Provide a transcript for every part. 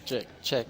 Check, check.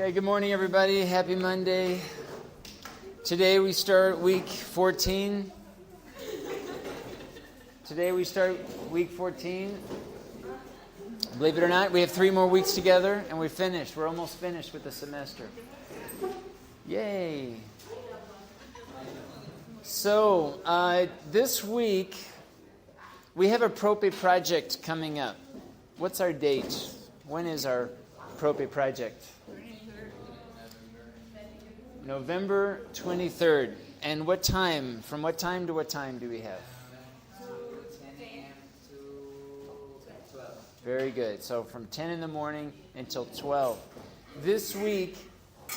Okay, good morning, everybody. Happy Monday. Today we start week 14. Today we start week 14. Believe it or not, we have 3 more weeks together, and we're finished. We're almost finished with the semester. Yay. So, this week, we have a PROPE project coming up. What's our date? When is our PROPE project? November 23rd. And what time? From what time to what time do we have? 10 a.m. to 12. Very good. So from 10 in the morning until 12. This week,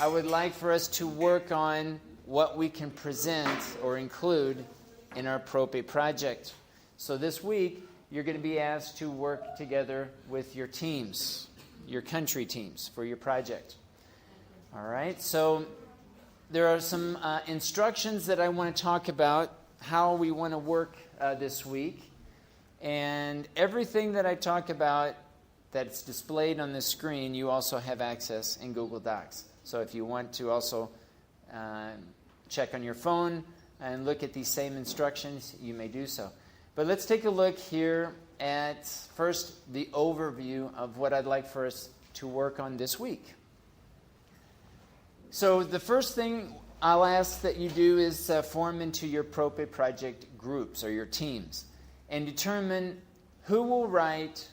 I would like for us to work on what we can present or include in our PROPE project. So this week, you're going to be asked to work together with your teams, your country teams for your project. All right, so there are some instructions that I want to talk about, how we want to work this week. And everything that I talk about that's displayed on the screen, you also have access in Google Docs. So if you want to also check on your phone and look at these same instructions, you may do so. But let's take a look here at first the overview of what I'd like for us to work on this week. So the first thing I'll ask that you do is form into your PROPE project groups or your teams and determine who will write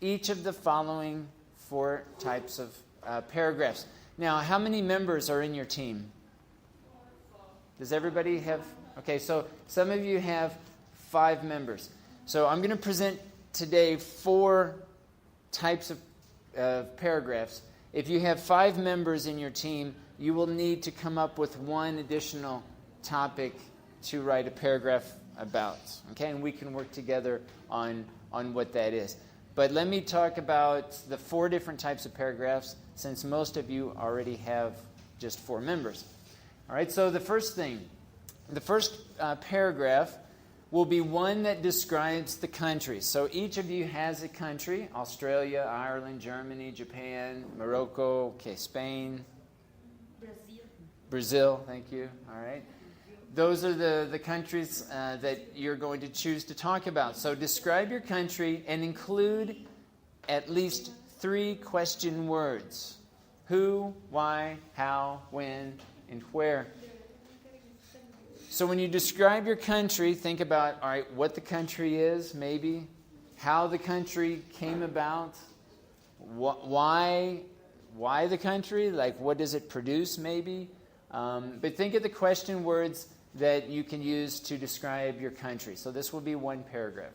each of the following 4 types of paragraphs. Now, how many members are in your team? Does everybody have? Okay, so some of you have 5 members. So I'm going to present today 4 types of paragraphs. If you have 5 members in your team, you will need to come up with 1 additional topic to write a paragraph about. Okay, and we can work together on what that is. But let me talk about the 4 different types of paragraphs, since most of you already have just 4 members. All right, so the first paragraph will be one that describes the country. So each of you has a country: Australia, Ireland, Germany, Japan, Morocco, Spain, Brazil, thank you. All right. Those are the countries that you're going to choose to talk about. So describe your country and include at least 3 question words: who, why, how, when, and where. So when you describe your country, think about, all right, what the country is, maybe, how the country came about, why the country, like what does it produce, maybe. But think of the question words that you can use to describe your country. So this will be 1 paragraph.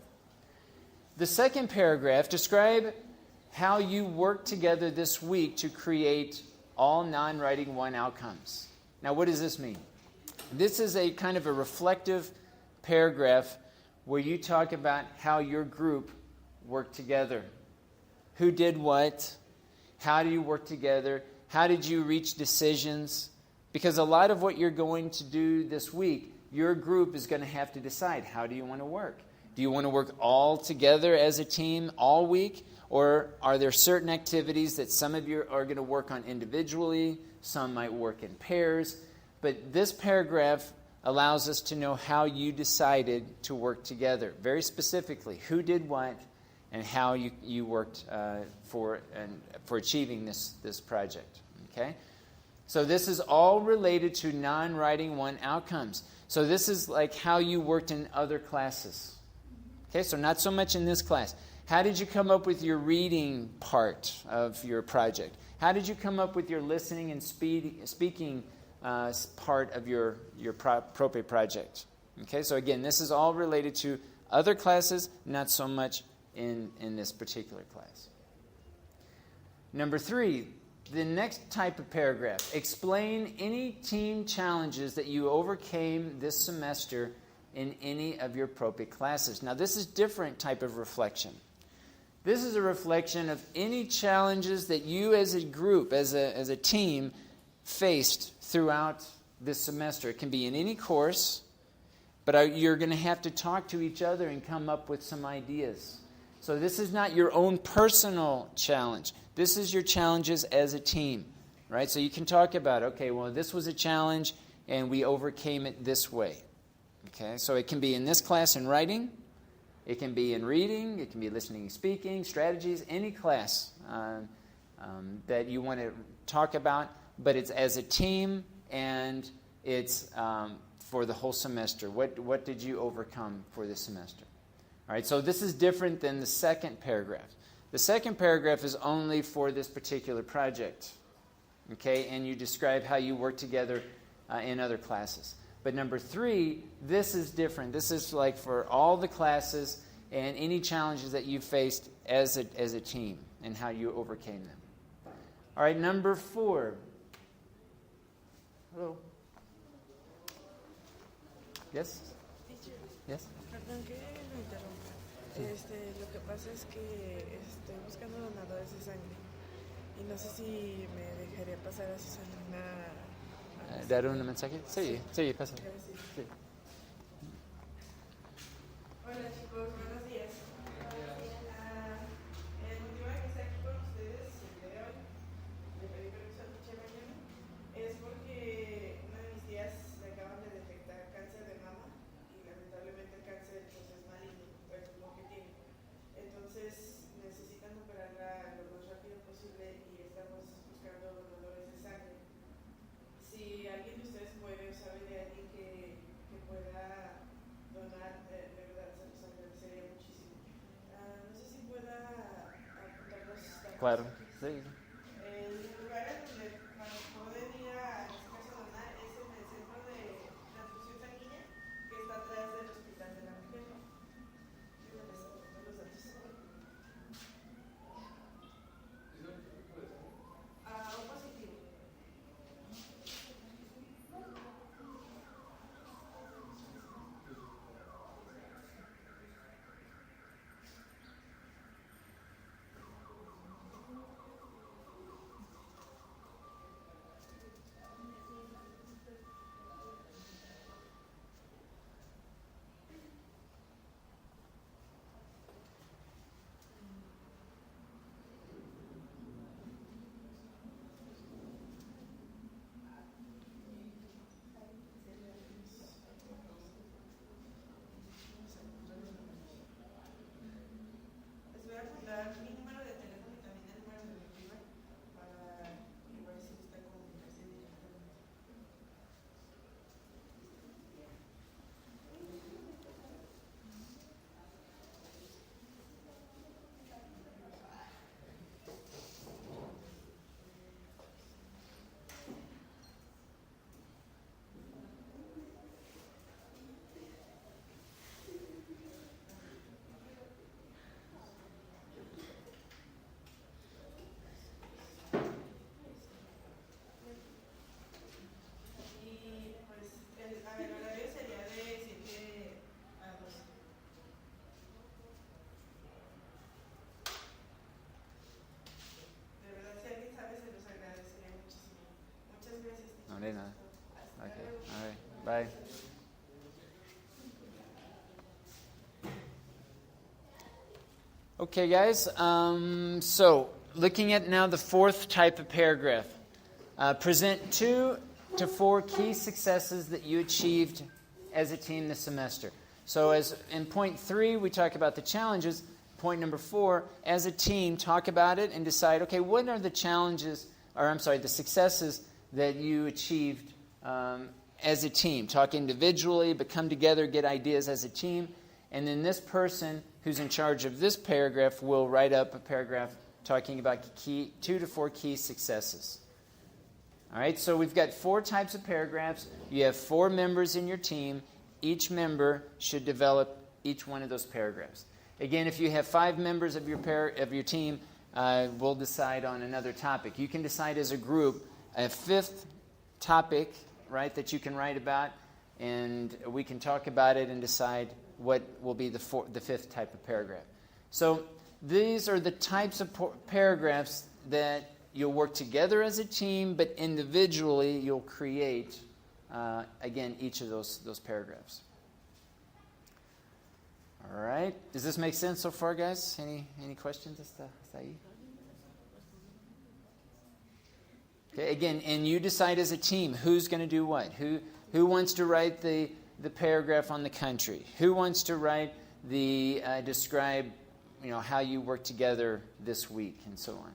The second paragraph, describe how you work together this week to create all non-writing 1 outcomes. Now, what does this mean? This is a kind of a reflective paragraph where you talk about how your group worked together. Who did what? How do you work together? How did you reach decisions? Because a lot of what you're going to do this week, your group is going to have to decide, how do you want to work? Do you want to work all together as a team all week? Or are there certain activities that some of you are going to work on individually? Some might work in pairs. But this paragraph allows us to know how you decided to work together. Very specifically, who did what and how you worked for achieving this project. Okay? So this is all related to non-writing 1 outcomes. So this is like how you worked in other classes. Okay, so not so much in this class. How did you come up with your reading part of your project? How did you come up with your listening and speaking part of your PROPE project? Okay, so again, this is all related to other classes, not so much in this particular class. Number 3, the next type of paragraph. Explain any team challenges that you overcame this semester in any of your PROPE classes. Now, this is a different type of reflection. This is a reflection of any challenges that you as a group, as a team, faced throughout this semester. It can be in any course, but you're going to have to talk to each other and come up with some ideas. So this is not your own personal challenge. This is your challenges as a team, right? So you can talk about, okay, well, this was a challenge, and we overcame it this way. Okay, so it can be in this class in writing. It can be in reading. It can be listening and speaking, strategies, any class that you want to talk about. But it's as a team, and it's for the whole semester. What did you overcome for this semester? All right, so this is different than the second paragraph. The second paragraph is only for this particular project. Okay, and you describe how you work together in other classes. But number 3, this is different. This is like for all the classes and any challenges that you faced as a team and how you overcame them. All right, number 4. Hello. Yes? Yes? Perdón que lo interrumpa. Lo que pasa es que estoy buscando donadores de sangre y no sé si me dejaría pasar a Susana. ¿Dar un mensaje? Sí, pasa. Sí. Hola chicos, buenos días. El motivo de que esté aquí con ustedes el día de hoy, le pedí permiso al teacher mañana, es porque una de mis tías le acaban de detectar cáncer de mama y lamentablemente el cáncer pues, es maligno, pues es lo que tiene. Entonces necesitan operarla lo más rápido posible y estamos buscando donadores de sangre. Si alguien de ustedes puede o sabe de alguien que Claro. Sí. El lugar en donde para poder ir a, en este caso, donar es en el centro de transfusión sanguínea que está atrás del hospital de la mujer. Yo les doy los datos. O positivo. Les voy a apuntar mi número de teléfono y también el número de mi prima para igual si gusta comunicarse directamente. Y pues el horario sería de 7 a 12. De verdad, si alguien sabe, se los agradecería muchísimo. Muchas gracias. No, de nada. Hasta Okay. luego. All right. Bye. Okay, guys. So, looking at now the fourth type of paragraph. Present 2 to 4 key successes that you achieved as a team this semester. So, as in point 3, we talk about the challenges. Point number 4, as a team, talk about it and decide, okay, what are the challenges, the successes that you achieved as a team. Talk individually, but come together, get ideas as a team. And then this person who's in charge of this paragraph will write up a paragraph talking about 2 to 4 key successes. All right, so we've got 4 types of paragraphs. You have 4 members in your team. Each member should develop each one of those paragraphs. Again, if you have 5 members of your team, we'll decide on another topic. You can decide as a group a 5th topic, right, that you can write about, and we can talk about it and decide what will be the 5th type of paragraph. So these are the types of paragraphs that you'll work together as a team, but individually you'll create, again, each of those paragraphs. All right. Does this make sense so far, guys? Any questions? Hasta ahí? Okay, again, and you decide as a team who's going to do what. Who wants to write the paragraph on the country? Who wants to write describe, how you work together this week, and so on.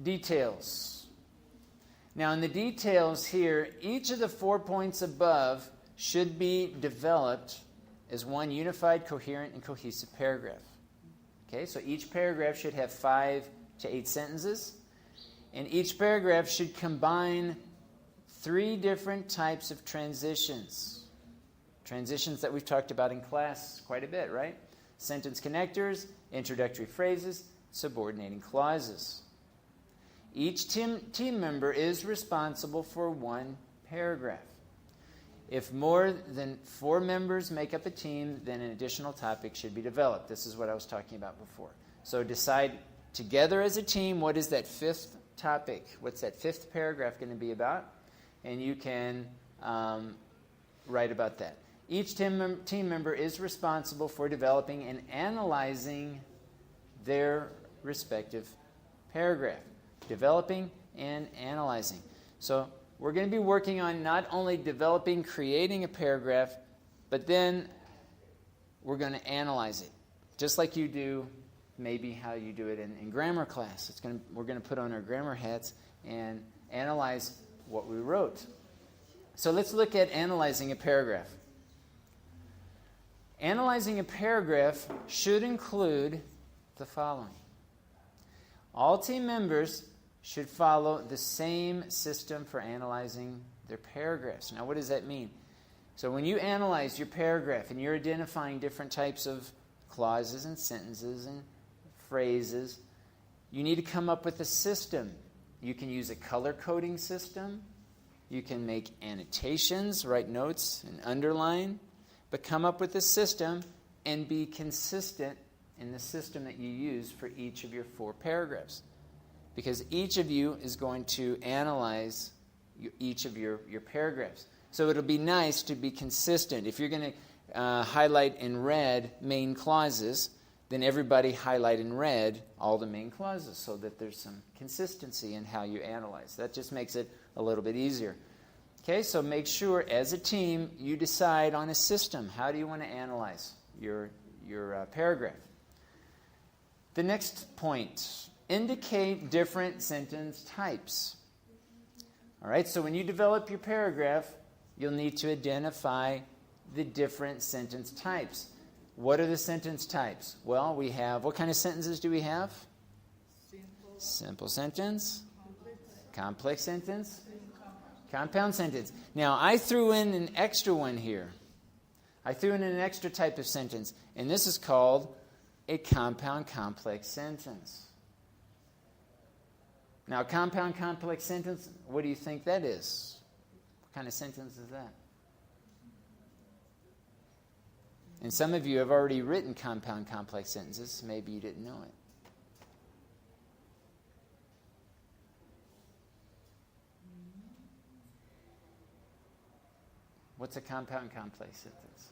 Details. Now, in the details here, each of the 4 points above should be developed as one unified, coherent, and cohesive paragraph. Okay, so each paragraph should have 5 to 8 sentences, and each paragraph should combine 3 different types of transitions. Transitions that we've talked about in class quite a bit, right? Sentence connectors, introductory phrases, subordinating clauses. Each team member is responsible for 1 paragraph. If more than 4 members make up a team, then an additional topic should be developed. This is what I was talking about before. So decide together as a team, what is that 5th topic? What's that 5th paragraph going to be about? And you can write about that. Each team member is responsible for developing and analyzing their respective paragraph. Developing and analyzing. So we're going to be working on not only developing, creating a paragraph, but then we're going to analyze it. Just like you do maybe how you do it in grammar class. We're going to put on our grammar hats and analyze what we wrote. So let's look at analyzing a paragraph. Analyzing a paragraph should include the following. All team members should follow the same system for analyzing their paragraphs. Now, what does that mean? So when you analyze your paragraph and you're identifying different types of clauses and sentences and phrases, you need to come up with a system. You can use a color coding system. You can make annotations, write notes, and underline. But come up with a system and be consistent in the system that you use for each of your 4 paragraphs. Because each of you is going to analyze each of your paragraphs. So it'll be nice to be consistent. If you're going to highlight in red main clauses, then everybody highlight in red all the main clauses so that there's some consistency in how you analyze. That just makes it a little bit easier. Okay, so make sure as a team you decide on a system. How do you want to analyze your paragraph? The next point, indicate different sentence types. All right, so when you develop your paragraph, you'll need to identify the different sentence types. What are the sentence types? Well, we have, what kind of sentences do we have? Simple sentence, complex sentence, compound sentence. Now, I threw in an extra one here. I threw in an extra type of sentence, and this is called a compound complex sentence. Now, a compound complex sentence, what do you think that is? What kind of sentence is that? And some of you have already written compound complex sentences. Maybe you didn't know it. What's a compound complex sentence?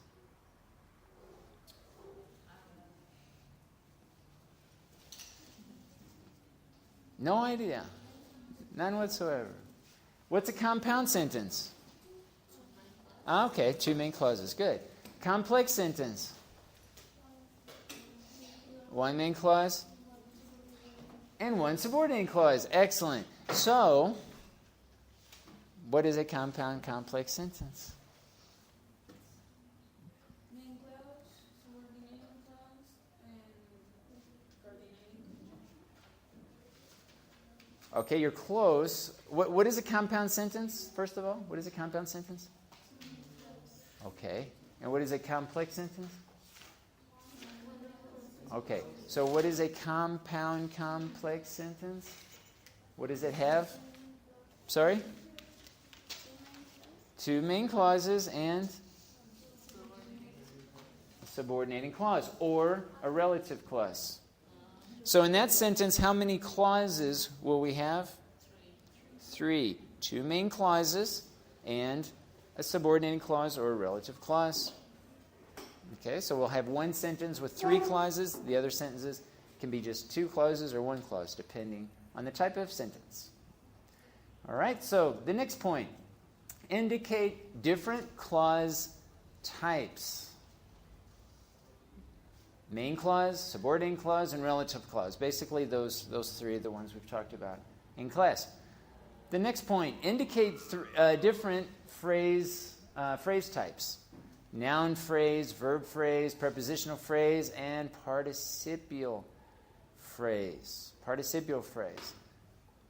No idea. None whatsoever. What's a compound sentence? Okay, 2 main clauses. Good. Complex sentence. 1 main clause and 1 subordinate clause. Excellent. So, what is a compound complex sentence? Main clause, subordinating clause, and coordinating. Okay, you're close. What is a compound sentence, first of all? What is a compound sentence? Okay. And what is a complex sentence? Okay. So what is a compound complex sentence? What does it have? Sorry? 2 main clauses and a subordinating clause or a relative clause. So in that sentence, how many clauses will we have? 3. 2 main clauses and a subordinating clause or a relative clause. Okay, so we'll have one sentence with 3 clauses. The other sentences can be just 2 clauses or 1 clause, depending on the type of sentence. All right, so the next point. Indicate different clause types. Main clause, subordinating clause, and relative clause. Basically, those 3 are the ones we've talked about in class. The next point, indicate different phrase types. Noun phrase, verb phrase, prepositional phrase, and participial phrase. Participial phrase.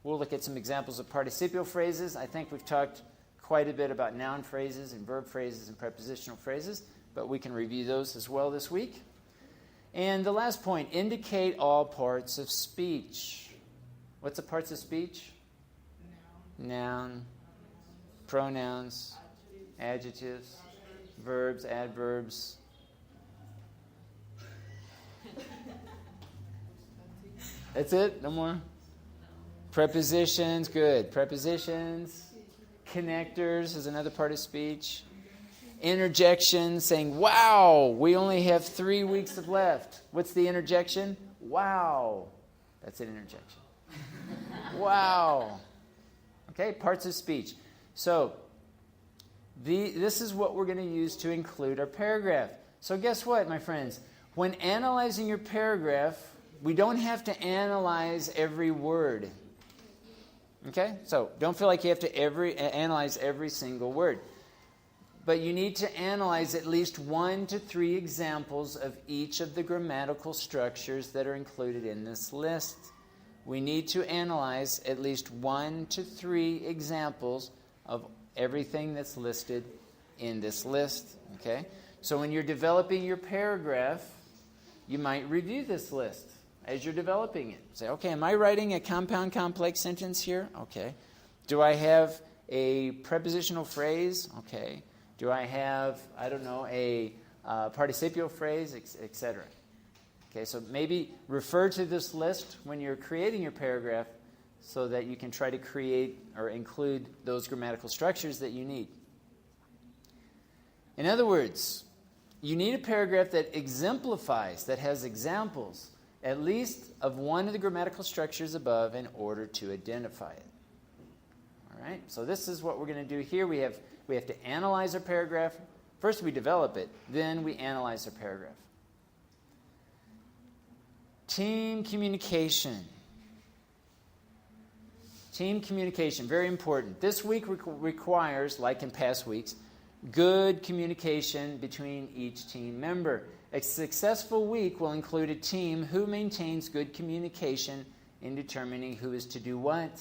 We'll look at some examples of participial phrases. I think we've talked quite a bit about noun phrases and verb phrases and prepositional phrases, but we can review those as well this week. And the last point, indicate all parts of speech. What's the parts of speech? Noun, pronouns, adjectives, verbs, adverbs. That's it? No more? Prepositions, good. Prepositions. Connectors is another part of speech. Interjection, saying, wow, we only have 3 weeks left. What's the interjection? Wow. That's an interjection. Wow. Okay, parts of speech. So, this is what we're going to use to include our paragraph. So guess what, my friends? When analyzing your paragraph, we don't have to analyze every word. Okay? So don't feel like you have to analyze every single word. But you need to analyze at least 1 to 3 examples of each of the grammatical structures that are included in this list. we need to analyze at least 1 to 3 examples of everything that's listed in this list. Okay? So when you're developing your paragraph, you might review this list as you're developing it. Say, okay, am I writing a compound complex sentence here? Okay. Do I have a prepositional phrase? Okay. Do I have, I don't know, a participial phrase, etc.? Okay, so maybe refer to this list when you're creating your paragraph so that you can try to create or include those grammatical structures that you need. In other words, you need a paragraph that exemplifies, that has examples, at least of one of the grammatical structures above in order to identify it. All right, so this is what we're going to do here. We have to analyze our paragraph. First we develop it, then we analyze our paragraph. Team communication. Team communication, very important. This week requires, like in past weeks, good communication between each team member. A successful week will include a team who maintains good communication in determining who is to do what.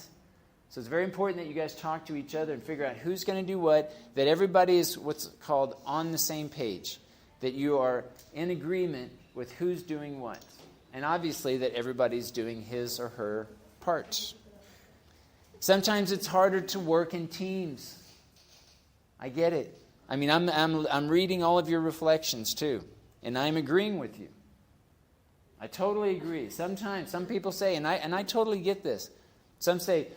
So it's very important that you guys talk to each other and figure out who's going to do what, that everybody is what's called on the same page, that you are in agreement with who's doing what. And obviously that everybody's doing his or her part. Sometimes it's harder to work in teams. I get it. I mean, I'm reading all of your reflections too, and I'm agreeing with you. I totally agree. Sometimes some people say, and I totally get this. Some say,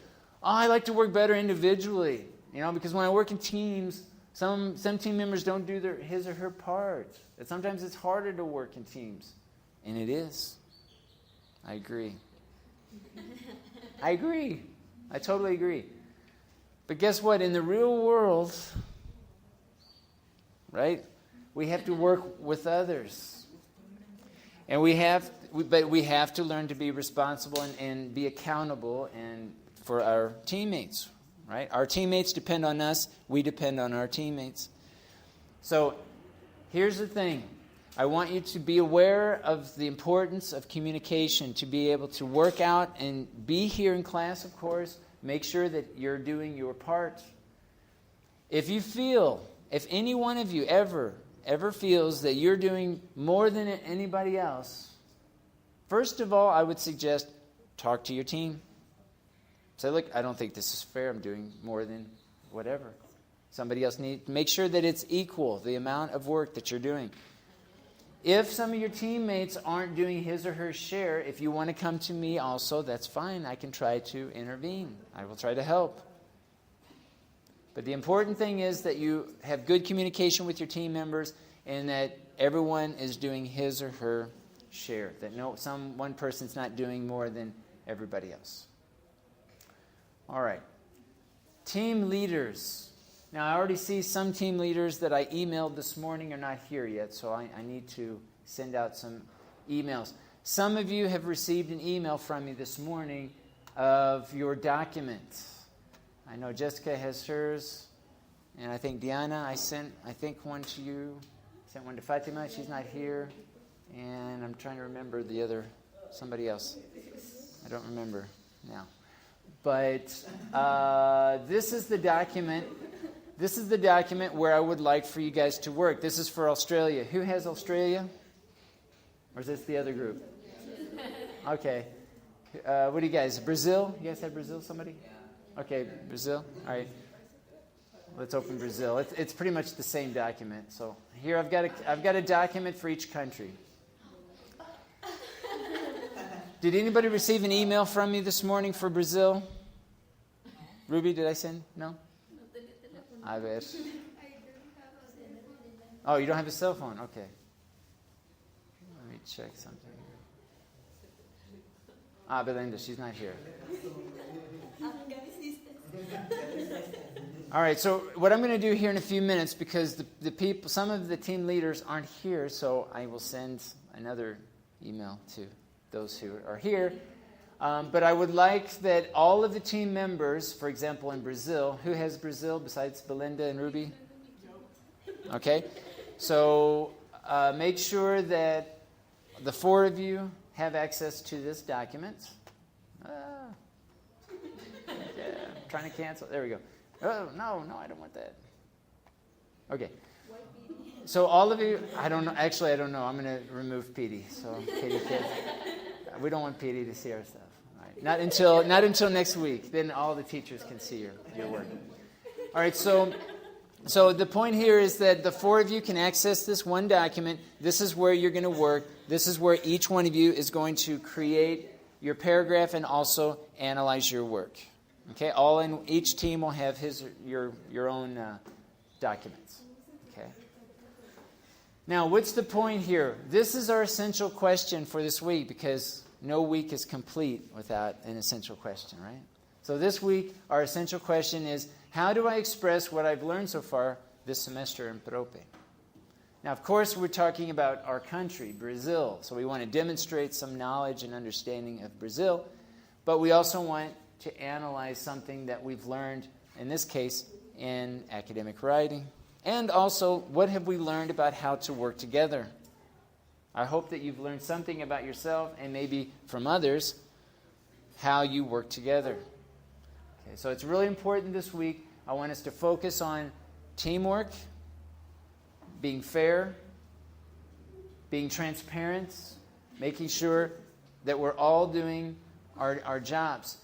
"Oh, I like to work better individually, because when I work in teams, some team members don't do his or her part. And sometimes it's harder to work in teams," and it is. I agree. I totally agree. But guess what? In the real world, right, we have to work with others. And we have to learn to be responsible and be accountable and for our teammates, right? Our teammates depend on us. We depend on our teammates. So here's the thing. I want you to be aware of the importance of communication, to be able to work out and be here in class, of course. Make sure that you're doing your part. If any one of you ever feels that you're doing more than anybody else, first of all, I would suggest talk to your team. Say, look, I don't think this is fair. I'm doing more than whatever. Somebody else needs. Make sure that it's equal, the amount of work that you're doing. If some of your teammates aren't doing his or her share, if you want to come to me also, that's fine. I can try to intervene. I will try to help. But the important thing is that you have good communication with your team members and that everyone is doing his or her share. That one person's not doing more than everybody else. All right. Team leaders. Now, I already see some team leaders that I emailed this morning are not here yet, so I need to send out some emails. Some of you have received an email from me this morning of your document. I know Jessica has hers, and I think Diana, I sent one to you. Sent one to Fatima, she's not here. And I'm trying to remember the other, somebody else. I don't remember now. But this is the document. This is the document where I would like for you guys to work. This is for Australia. Who has Australia? Or is this the other group? Okay. What do you guys? Brazil? You guys have Brazil, somebody? Okay, Brazil. All right. Let's open Brazil. It's pretty much the same document. So here I've got a document for each country. Did anybody receive an email from me this morning for Brazil? Ruby, did I send? No? A ver. Oh, you don't have a cell phone? Okay. Let me check something. Belinda, she's not here. All right, so what I'm going to do here in a few minutes, because the people, some of the team leaders aren't here, so I will send another email to those who are here. But I would like that all of the team members, for example, in Brazil, who has Brazil besides Belinda and Ruby? Okay. So make sure that the 4 of you have access to this document. Yeah, I'm trying to cancel. There we go. Oh, no, I don't want that. Okay. So all of you, I don't know. Actually, I don't know. I'm going to remove Petey. So Petey kids, we don't want Petey to see our stuff. All right. Not until next week. Then all the teachers can see your work. All right. So the point here is that the four of you can access this one document. This is where you're going to work. This is where each one of you is going to create your paragraph and also analyze your work. Okay. Each team will have your own documents. Okay. Now, what's the point here? This is our essential question for this week because no week is complete without an essential question, right? So this week, our essential question is, how do I express what I've learned so far this semester in PROPE? Now, of course, we're talking about our country, Brazil. So we want to demonstrate some knowledge and understanding of Brazil, but we also want to analyze something that we've learned, in this case, in academic writing. And also, what have we learned about how to work together? I hope that you've learned something about yourself and maybe from others how you work together. Okay, so it's really important this week. I want us to focus on teamwork, being fair, being transparent, making sure that we're all doing our jobs.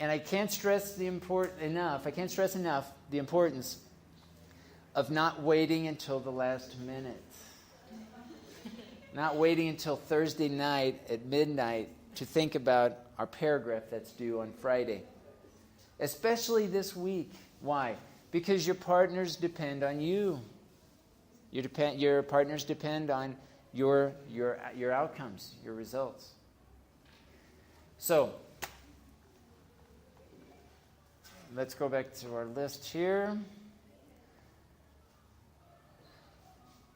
And I can't stress enough the importance of not waiting until the last minute. Not waiting until Thursday night at midnight to think about our paragraph that's due on Friday. Especially this week. Why? Because your partners depend on you. Your partners depend on your outcomes, your results. So, let's go back to our list here.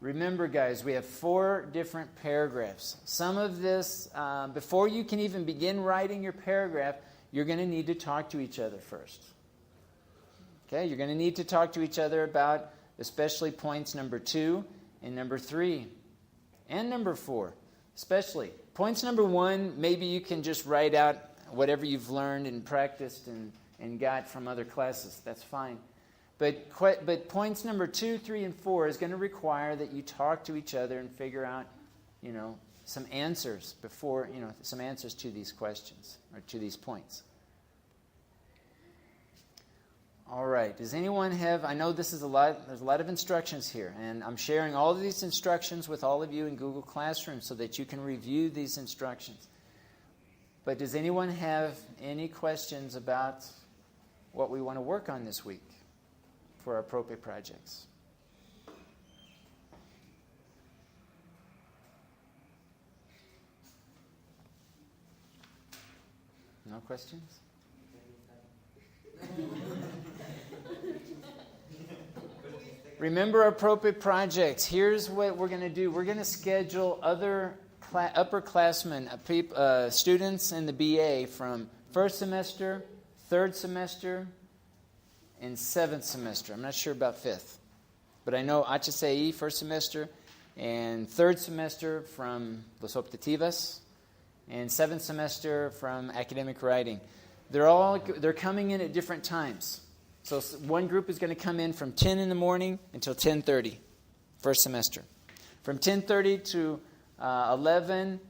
Remember, guys, we have 4 different paragraphs. Some of this, before you can even begin writing your paragraph, you're going to need to talk to each other first. Okay, you're going to need to talk to each other about especially points number 2 and number 3 and number 4, especially. Points number 1, maybe you can just write out whatever you've learned and practiced and got from other classes. That's fine. But points number 2, 3, and 4 is going to require that you talk to each other and figure out, some answers some answers to these questions or to these points. All right. Does anyone have? I know this is there's a lot of instructions here, and I'm sharing all of these instructions with all of you in Google Classroom so that you can review these instructions. But does anyone have any questions about what we want to work on this week for our PROPE projects? No questions? Remember our PROPE projects. Here's what we're going to do. We're going to schedule other upperclassmen, students in the BA from first semester, third semester, and 7th semester. I'm not sure about 5th. But I know HCI first semester and 3rd semester from Los Optativas and 7th semester from academic writing. They're coming in at different times. So one group is going to come in from 10 in the morning until 10:30, first semester. From 10:30 to 11,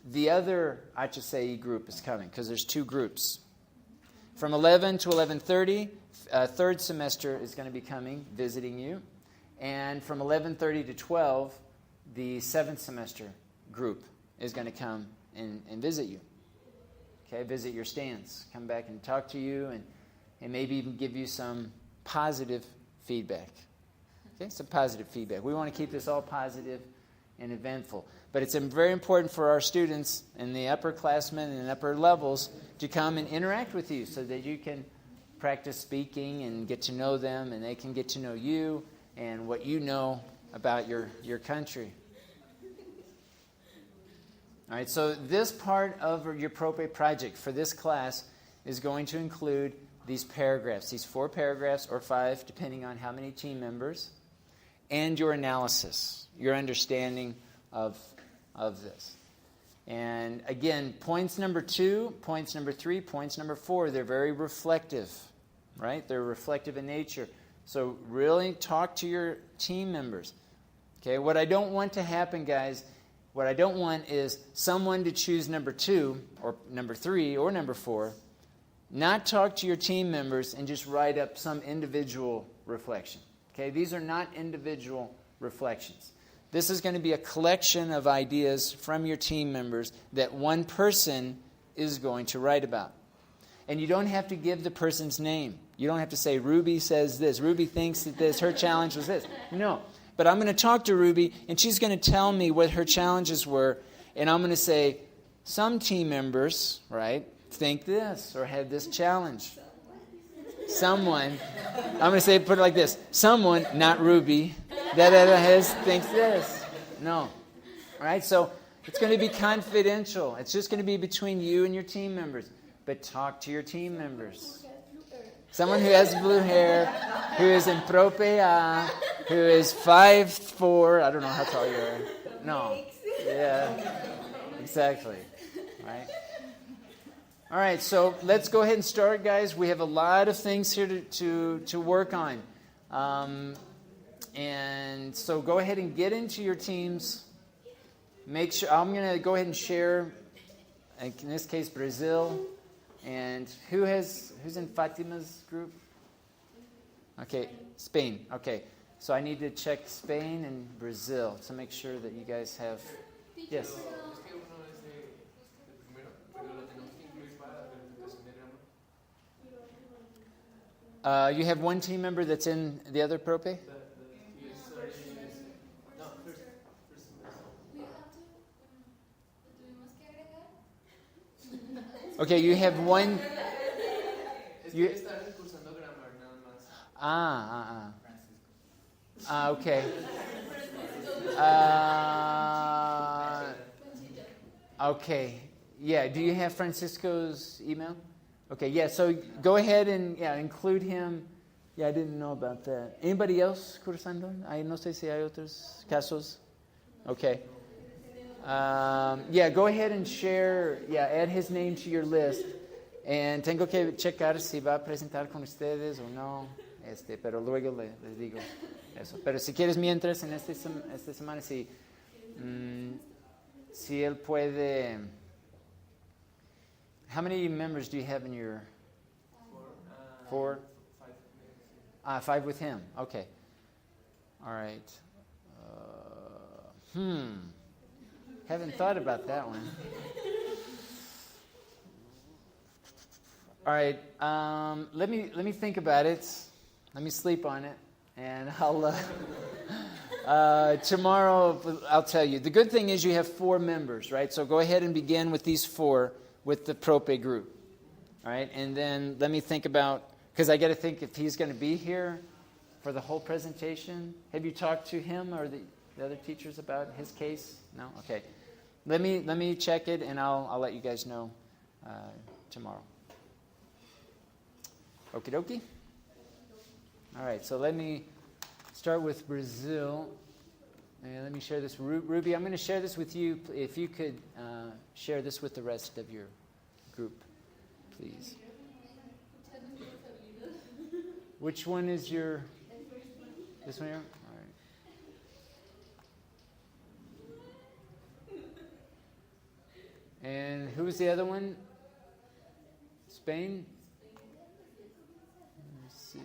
the other HCI group is coming because there's 2 groups. From 11 to 11:30, 3rd semester is going to be coming, visiting you. And from 11:30 to 12, the 7th semester group is going to come and visit you. Okay, visit your stands. Come back and talk to you and maybe even give you some positive feedback. Okay, some positive feedback. We want to keep this all positive and eventful. But it's very important for our students in the upperclassmen and upper levels to come and interact with you so that you can practice speaking and get to know them and they can get to know you and what you know about your country. All right, so this part of your PROPE project for this class is going to include these paragraphs, these 4 paragraphs or 5, depending on how many team members, and your analysis, your understanding of this. And again, points number 2, points number 3, points number 4, they're very reflective, right? They're reflective in nature. So really talk to your team members. Okay, what I don't want to happen, guys, what I don't want is someone to choose number 2 or number 3 or number 4, not talk to your team members and just write up some individual reflection. Okay, these are not individual reflections. This is going to be a collection of ideas from your team members that one person is going to write about. And you don't have to give the person's name. You don't have to say, Ruby says this, Ruby thinks that this, her challenge was this. No. But I'm going to talk to Ruby, and she's going to tell me what her challenges were, and I'm going to say, some team members, right, think this or had this challenge. Someone, I'm going to say, put it like this, someone, not Ruby, thinks this. No. All right, so it's going to be confidential. It's just going to be between you and your team members. But talk to your team members. Someone who has blue hair, who is in PROPE, who is 5'4", I don't know how tall you are. No. Yeah, exactly. Right. All right, so let's go ahead and start, guys. We have a lot of things here to work on. And so go ahead and get into your teams. Make sure, I'm going to go ahead and share, in this case, Brazil. And who's in Fatima's group? Okay, Spain. Okay, so I need to check Spain and Brazil to make sure that you guys have. Yes. You have one team member that's in the other PROPE? Okay, you have one. Okay. Okay. Yeah. Do you have Francisco's email? Okay. Yeah. So go ahead and include him. Yeah, I didn't know about that. Anybody else cursando? I no sé si hay otros casos. Okay. Go ahead and share, add his name to your list. And tengo que checar si va a presentar con ustedes o no, pero luego les digo eso. Pero si quieres mientras, en esta semana, si él puede... How many members do you have in your... 4? 5 with him. Okay. All right. Haven't thought about that one. All right. Let me think about it. Let me sleep on it, and I'll tomorrow I'll tell you. The good thing is you have 4 members, right? So go ahead and begin with these 4 with the PROPE group. All right, and then let me think about, because I got to think if he's going to be here for the whole presentation. Have you talked to him or the other teachers about his case? No? Okay. Let me check it, and I'll let you guys know tomorrow. Okie dokie? All right, so let me start with Brazil. And let me share this. Ruby, I'm going to share this with you. If you could share this with the rest of your group, please. Which one is your... This one here? All right. And who was the other one? Spain? Let's see.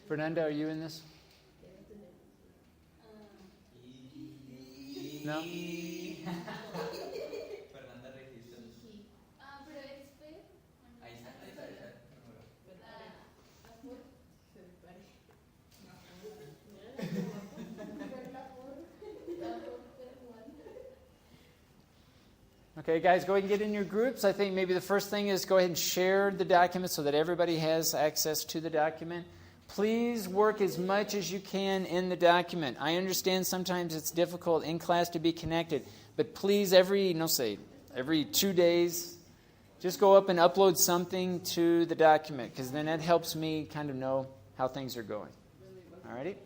Fernanda, are you in this? No? Okay, guys, go ahead and get in your groups. I think maybe the first thing is go ahead and share the document so that everybody has access to the document. Please work as much as you can in the document. I understand sometimes it's difficult in class to be connected, but please every 2 days, just go up and upload something to the document, because then that helps me kind of know how things are going. All righty?